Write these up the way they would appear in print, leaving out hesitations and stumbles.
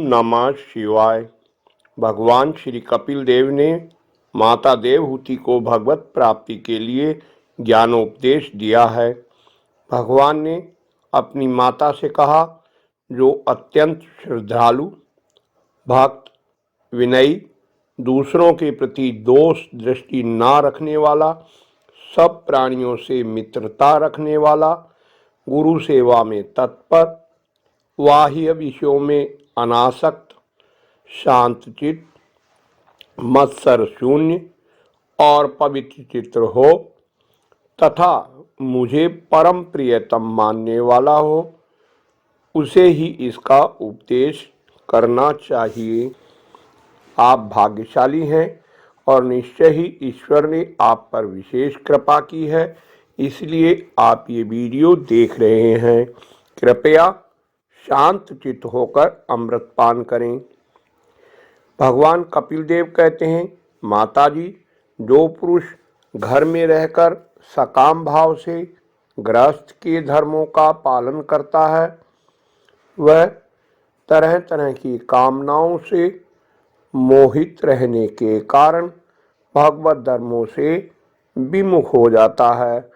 नमः शिवाय। भगवान श्री कपिल देव ने माता देवहूति को भगवत प्राप्ति के लिए ज्ञानोपदेश दिया है। भगवान ने अपनी माता से कहा, जो अत्यंत श्रद्धालु, भक्त, विनयी, दूसरों के प्रति दोष दृष्टि न रखने वाला, सब प्राणियों से मित्रता रखने वाला, गुरु सेवा में तत्पर, बाह्य विषयों में अनासक्त, शांतचित्त, मत्सर शून्य और पवित्र चित्र हो तथा मुझे परम प्रियतम मानने वाला हो, उसे ही इसका उपदेश करना चाहिए। आप भाग्यशाली हैं और निश्चय ही ईश्वर ने आप पर विशेष कृपा की है, इसलिए आप ये वीडियो देख रहे हैं। कृपया शांत चित्त होकर अमृत पान करें। भगवान कपिल देव कहते हैं, माताजी, जो पुरुष घर में रहकर सकाम भाव से गृहस्थ के धर्मों का पालन करता है, वह तरह तरह की कामनाओं से मोहित रहने के कारण भगवत धर्मों से विमुख हो जाता है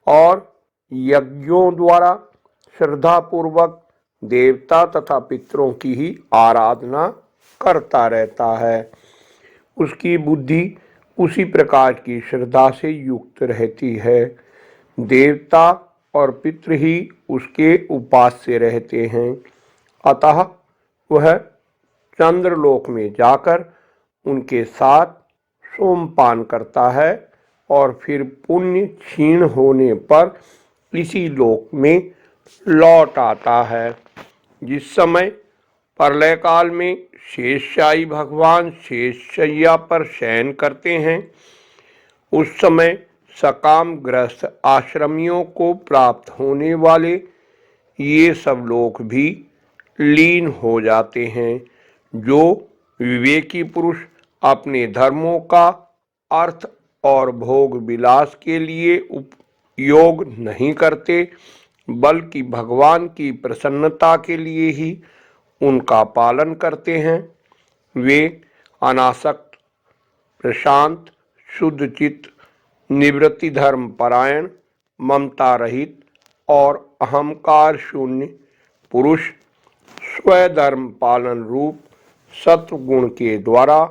और यज्ञों द्वारा श्रद्धापूर्वक देवता तथा पितरों की ही आराधना करता रहता है। उसकी बुद्धि उसी प्रकार की श्रद्धा से युक्त रहती है। देवता और पितृ ही उसके उपास्य रहते हैं, अतः वह चंद्रलोक में जाकर उनके साथ सोमपान करता है और फिर पुण्य क्षीण होने पर इसी लोक में लौट आता है। जिस समय प्रलय काल में शेषशायी भगवान शेषशय्या पर शयन करते हैं, उस समय सकाम गृहस्थ आश्रमियों को प्राप्त होने वाले ये सब लोग भी लीन हो जाते हैं। जो विवेकी पुरुष अपने धर्मों का अर्थ और भोग विलास के लिए उपयोग नहीं करते, बल्कि भगवान की प्रसन्नता के लिए ही उनका पालन करते हैं, वे अनासक्त, प्रशांत, शुद्ध चित्त, निवृत्ति धर्म परायण, ममता रहित और अहंकार शून्य पुरुष स्वधर्म पालन रूप सत्व गुण के द्वारा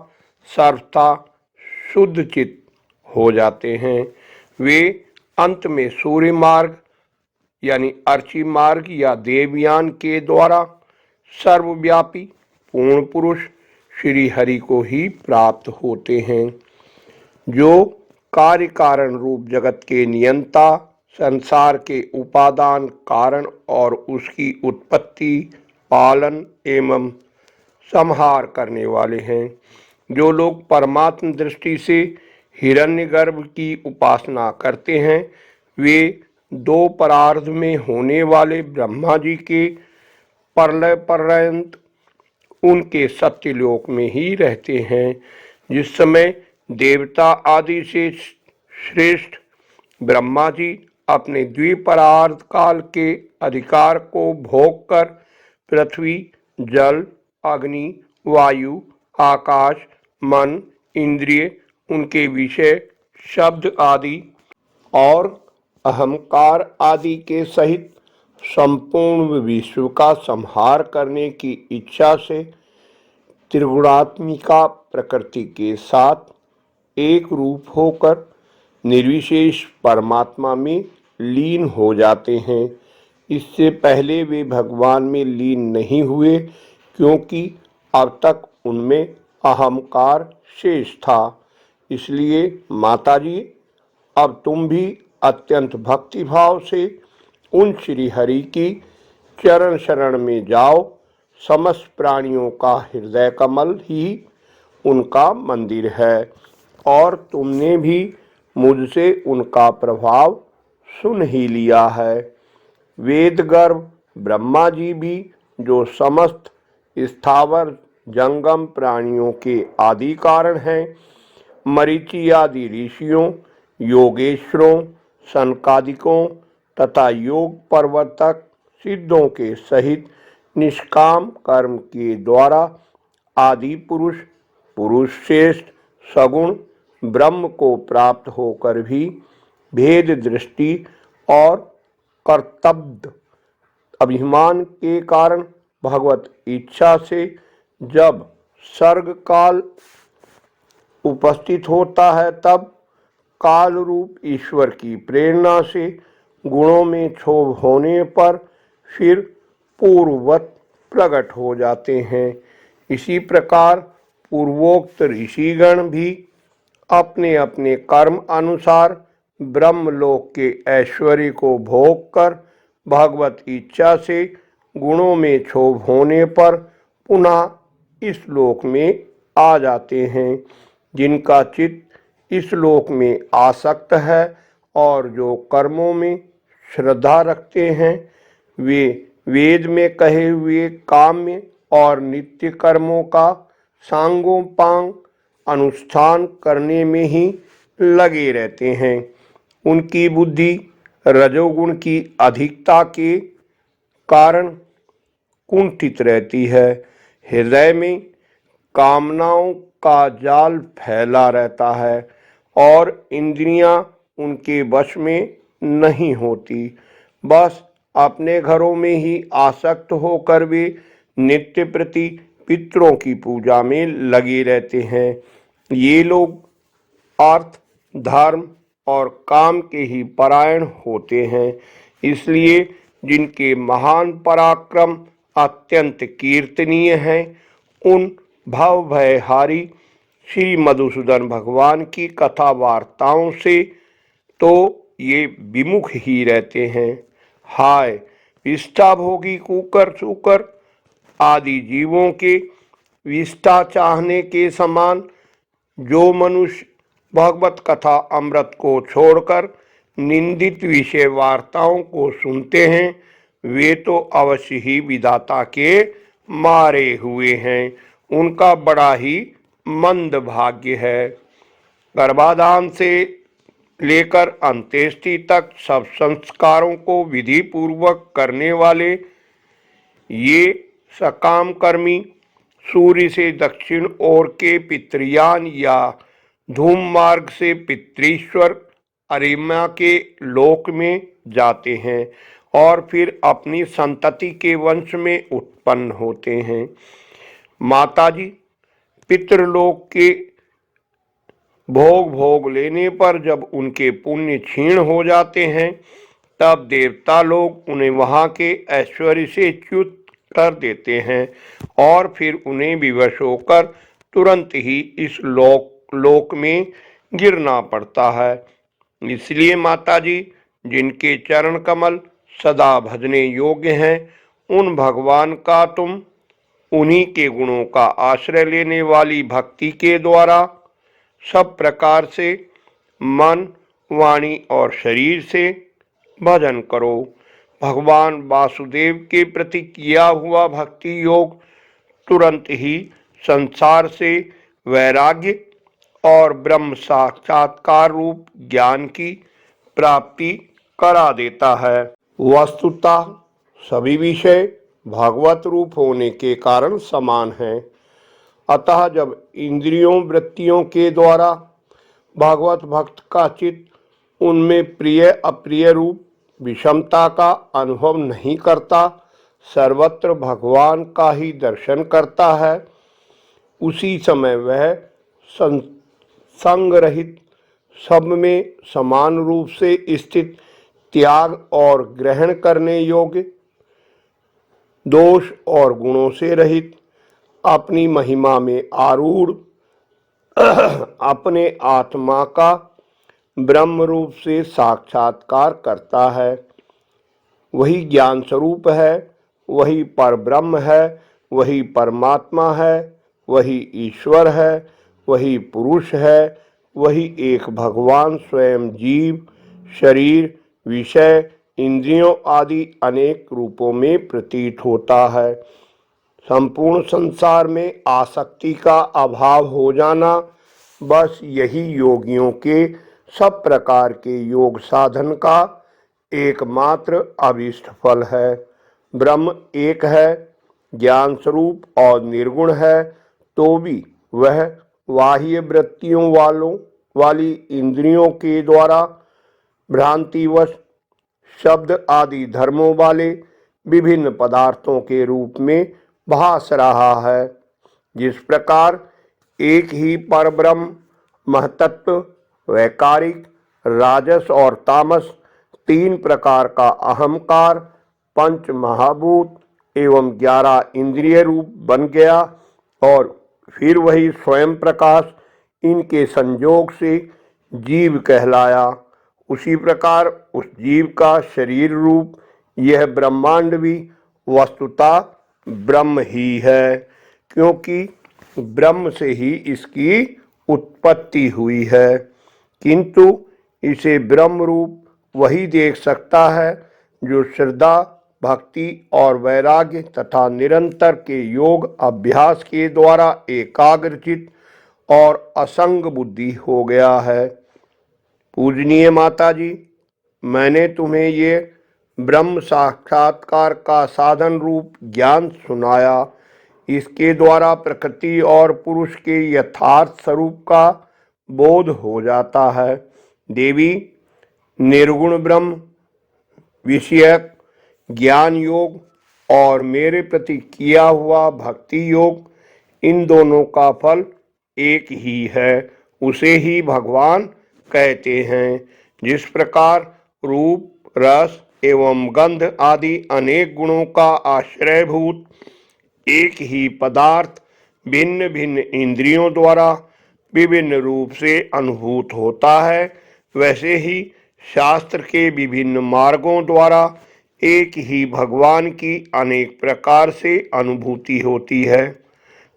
सर्वथा शुद्ध चित्त हो जाते हैं। वे अंत में सूर्य मार्ग यानी अर्ची मार्ग या देवयान के द्वारा सर्वव्यापी पूर्ण पुरुष श्री हरि को ही प्राप्त होते हैं। जो कार्य कारण रूप जगत के नियंता, संसार के उपादान कारण और उसकी उत्पत्ति, पालन एवं संहार करने वाले हैं। जो लोग परमात्म दृष्टि से हिरण्यगर्भ की उपासना करते हैं, वे दो परार्ध में होने वाले ब्रह्मा जी के प्रलय पर्यंत उनके सत्यलोक में ही रहते हैं। जिस समय देवता आदि से श्रेष्ठ ब्रह्मा जी अपने द्विपरार्ध काल के अधिकार को भोग कर पृथ्वी, जल, अग्नि, वायु, आकाश, मन, इंद्रिय, उनके विषय, शब्द आदि और अहंकार आदि के सहित संपूर्ण विश्व का संहार करने की इच्छा से त्रिगुणात्मिका प्रकृति के साथ एक रूप होकर निर्विशेष परमात्मा में लीन हो जाते हैं। इससे पहले वे भगवान में लीन नहीं हुए, क्योंकि अब तक उनमें अहंकार शेष था। इसलिए माताजी, अब तुम भी अत्यंत भक्तिभाव से उन श्री हरि की चरण शरण में जाओ। समस्त प्राणियों का हृदय कमल ही उनका मंदिर है और तुमने भी मुझसे उनका प्रभाव सुन ही लिया है। वेद गर्भ ब्रह्मा जी भी, जो समस्त स्थावर जंगम प्राणियों के आदि कारण हैं, मरीचि आदि ऋषियों, योगेश्वरों, सनकादिकों तथा योग प्रवर्तक सिद्धों के सहित निष्काम कर्म के द्वारा आदि पुरुष, पुरुष श्रेष्ठ सगुण ब्रह्म को प्राप्त होकर भी भेद दृष्टि और कर्तव्य अभिमान के कारण भगवत इच्छा से जब सर्ग काल उपस्थित होता है तब काल रूप ईश्वर की प्रेरणा से गुणों में क्षोभ होने पर फिर पूर्ववत प्रकट हो जाते हैं। इसी प्रकार पूर्वोक्त ऋषिगण भी अपने अपने कर्म अनुसार ब्रह्मलोक के ऐश्वर्य को भोग कर भगवत इच्छा से गुणों में क्षोभ होने पर पुनः इस लोक में आ जाते हैं। जिनका चित्त इस लोक में आसक्त है और जो कर्मों में श्रद्धा रखते हैं वे वेद में कहे हुए काम्य और नित्य कर्मों का सांगोपांग अनुष्ठान करने में ही लगे रहते हैं। उनकी बुद्धि रजोगुण की अधिकता के कारण कुंठित रहती है। हृदय में कामनाओं का जाल फैला रहता है और इंद्रियां उनके वश में नहीं होती। बस अपने घरों में ही आसक्त होकर वे नित्य प्रति पितरों की पूजा में लगे रहते हैं। ये लोग अर्थ, धर्म और काम के ही परायण होते हैं। इसलिए जिनके महान पराक्रम अत्यंत कीर्तनीय हैं, उन भव भयहारी श्री मधुसूदन भगवान की कथा वार्ताओं से तो ये विमुख ही रहते हैं। हाय विष्ठा भोगी कुकर सुकर आदि जीवों के विष्ठा चाहने के समान जो मनुष्य भगवत कथा अमृत को छोड़कर निंदित विषय वार्ताओं को सुनते हैं वे तो अवश्य ही विधाता के मारे हुए हैं। उनका बड़ा ही मंद भाग्य है। गर्भाधान से लेकर अंत्येष्टि तक सब संस्कारों को विधि पूर्वक करने वाले ये सकाम कर्मी सूर्य से दक्षिण ओर के पितृयान या धूम मार्ग से पितृश्वर अरिमा के लोक में जाते हैं और फिर अपनी संतति के वंश में उत्पन्न होते हैं। माताजी पितृलोक के भोग लेने पर जब उनके पुण्य क्षीण हो जाते हैं तब देवता लोग उन्हें वहां के ऐश्वर्य से च्युत कर देते हैं और फिर उन्हें विवश होकर तुरंत ही इस लोक में गिरना पड़ता है। इसलिए माताजी जिनके चरण कमल सदा भजने योग्य हैं उन भगवान का तुम उन्हीं के गुणों का आश्रय लेने वाली भक्ति के द्वारा सब प्रकार से मन, वाणी और शरीर से भजन करो। भगवान वासुदेव के प्रति किया हुआ भक्ति योग तुरंत ही संसार से वैराग्य और ब्रह्म साक्षात्कार रूप ज्ञान की प्राप्ति करा देता है। वस्तुतः सभी विषय भागवत रूप होने के कारण समान हैं। अतः जब इंद्रियों वृत्तियों के द्वारा भागवत भक्त का चित्त उनमें प्रिय अप्रिय रूप विषमता का अनुभव नहीं करता, सर्वत्र भगवान का ही दर्शन करता है, उसी समय वह संग रहित सब में समान रूप से स्थित त्याग और ग्रहण करने योग्य दोष और गुणों से रहित अपनी महिमा में आरूढ़ अपने आत्मा का ब्रह्म रूप से साक्षात्कार करता है। वही ज्ञान स्वरूप है, वही परब्रह्म है, वही परमात्मा है, वही ईश्वर है, वही पुरुष है, वही एक भगवान स्वयं जीव, शरीर, विषय, इंद्रियों आदि अनेक रूपों में प्रतीत होता है। संपूर्ण संसार में आसक्ति का अभाव हो जाना बस यही योगियों के सब प्रकार के योग साधन का एकमात्र अभीष्ट फल है। ब्रह्म एक है, ज्ञान स्वरूप और निर्गुण है, तो भी वह बाह्य वृत्तियों वाली इंद्रियों के द्वारा भ्रांतिवश शब्द आदि धर्मों वाले विभिन्न पदार्थों के रूप में भास रहा है। जिस प्रकार एक ही परब्रह्म महतत्व वैकारिक, राजस और तामस तीन प्रकार का अहंकार, पंच महाभूत एवं 11 इंद्रिय रूप बन गया और फिर वही स्वयं प्रकाश इनके संयोग से जीव कहलाया, उसी प्रकार उस जीव का शरीर रूप यह ब्रह्मांड भी वस्तुतः ब्रह्म ही है, क्योंकि ब्रह्म से ही इसकी उत्पत्ति हुई है। किंतु इसे ब्रह्म रूप वही देख सकता है जो श्रद्धा, भक्ति और वैराग्य तथा निरंतर के योग अभ्यास के द्वारा एकाग्रचित और असंग बुद्धि हो गया है। पूजनीय माता जी, मैंने तुम्हें ये ब्रह्म साक्षात्कार का साधन रूप ज्ञान सुनाया। इसके द्वारा प्रकृति और पुरुष के यथार्थ स्वरूप का बोध हो जाता है। देवी, निर्गुण ब्रह्म विषयक ज्ञान योग और मेरे प्रति किया हुआ भक्ति योग, इन दोनों का फल एक ही है, उसे ही भगवान कहते हैं। जिस प्रकार रूप, रस एवं गंध आदि अनेक गुणों का आश्रयभूत एक ही पदार्थ भिन्न भिन्न इंद्रियों द्वारा विभिन्न रूप से अनुभूत होता है, वैसे ही शास्त्र के विभिन्न मार्गों द्वारा एक ही भगवान की अनेक प्रकार से अनुभूति होती है।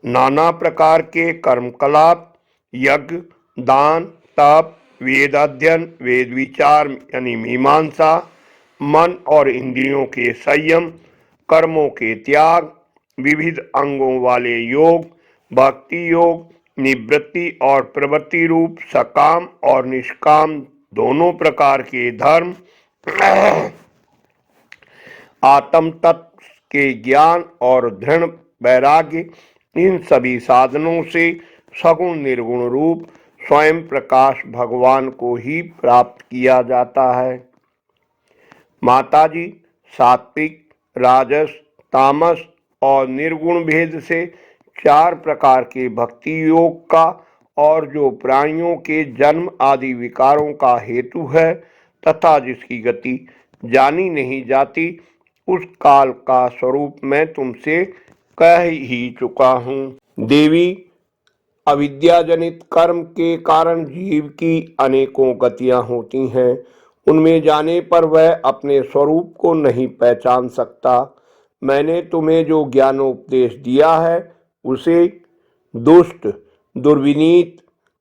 नाना प्रकार के कर्मकलाप, यज्ञ, दान, तप, वेद अध्ययन, वेद विचार यानी मीमांसा, मन और इंद्रियों के संयम, कर्मों के त्याग, विविध अंगों वाले योग, भक्ति योग, निवृत्ति और प्रवृत्ति रूप सकाम और निष्काम दोनों प्रकार के धर्म, आत्म तत्व के ज्ञान और दृढ़ वैराग्य, इन सभी साधनों से सगुण निर्गुण रूप स्वयं प्रकाश भगवान को ही प्राप्त किया जाता है। माताजी, सात्विक, राजस, तामस और निर्गुण भेद से 4 प्रकार के भक्ति योग का और जो प्राणियों के जन्म आदि विकारों का हेतु है तथा जिसकी गति जानी नहीं जाती, उस काल का स्वरूप मैं तुमसे कह ही चुका हूँ। देवी, अविद्याजनित कर्म के कारण जीव की अनेकों गतियां होती हैं। उनमें जाने पर वह अपने स्वरूप को नहीं पहचान सकता। मैंने तुम्हें जो ज्ञानोपदेश दिया है उसे दुष्ट, दुर्विनीत,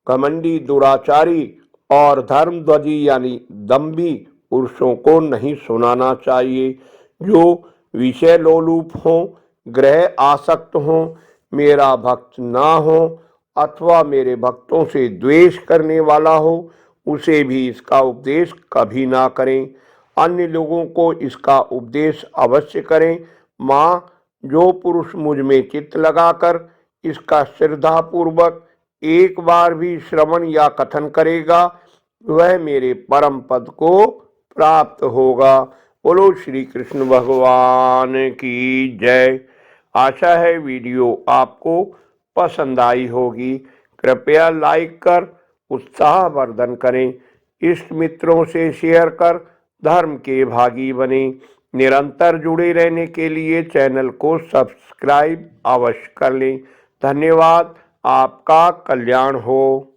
घमंडी, दुराचारी और धर्मध्वजी यानी दंभी पुरुषों को नहीं सुनाना चाहिए, जो विषय लोलुप हों, ग्रह आसक्त हों, मेरा भक्त ना हो अथवा मेरे भक्तों से द्वेष करने वाला हो, उसे भी इसका उपदेश कभी ना करें। अन्य लोगों को इसका उपदेश अवश्य करें। माँ, जो पुरुष मुझ में चित्त लगाकर इसका श्रद्धापूर्वक एक बार भी श्रवण या कथन करेगा, वह मेरे परम पद को प्राप्त होगा। बोलो श्री कृष्ण भगवान की जय। आशा है वीडियो आपको पसंद आई होगी। कृपया लाइक कर उत्साहवर्धन करें, इष्ट मित्रों से शेयर कर धर्म के भागी बने। निरंतर जुड़े रहने के लिए चैनल को सब्सक्राइब अवश्य कर लें। धन्यवाद। आपका कल्याण हो।